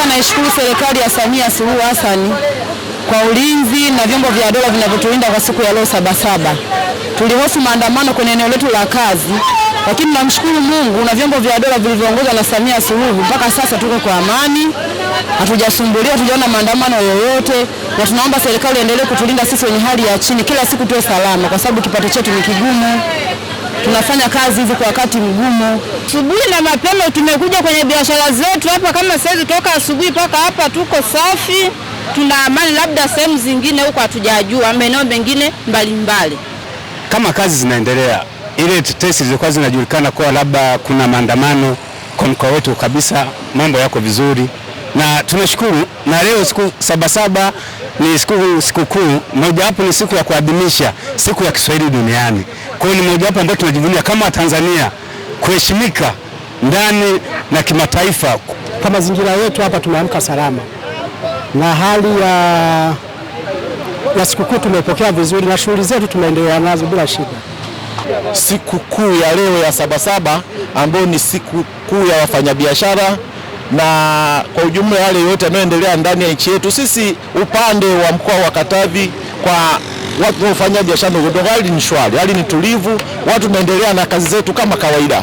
Kwanza naishukuru serikali ya Samia Suluhu Hassan kwa ulinzi na vyombo vya dola vinavyotulinda kwa siku ya leo Sabasaba. Tulihofu maandamano kwenye eneo letu la kazi, lakini namshukuru Mungu na vyombo vya dola vilivyoongozwa na Samia Suluhu, mpaka sasa tuko kwa amani, hatujasumbuliwa, hatujaona maandamano yoyote, na tunaomba serikali iendelee kutulinda sisi wenye hali ya chini, kila siku tuwe salama, kwa sababu kipato chetu ni kigumu. Tunafanya kazi hizi kwa wakati mgumu. Asubuhi na mapema tumekuja kwenye biashara zetu hapa, kama sasa toka asubuhi mpaka hapa tuko safi, tuna amani. Labda sehemu zingine huko hatujajua, maeneo mengine mbalimbali. Kama kazi zinaendelea, ile tetesi zilikuwa zinajulikana kwa labda kuna maandamano, kwa mkoa wetu kabisa mambo yako vizuri na tunashukuru. Na leo siku Sabasaba ni sikukuu moja hapo, ni siku ya kuadhimisha siku ya Kiswahili duniani. Kwa hiyo ni moja hapo ambayo tunajivunia kama Tanzania kuheshimika ndani na kimataifa. Kwa mazingira yetu hapa tumeamka salama na hali ya sikukuu tumepokea vizuri na shughuli zetu tumeendelea nazo bila shida. Sikukuu ya leo ya Sabasaba ambayo ni sikukuu ya wafanyabiashara na kwa ujumla yale yote yanayoendelea ndani ya nchi yetu, sisi upande wa mkoa wa Katavi kwa watu wanaofanya biashara ndogo, hali ni shwari, hali ni tulivu, watu tunaendelea na kazi zetu kama kawaida.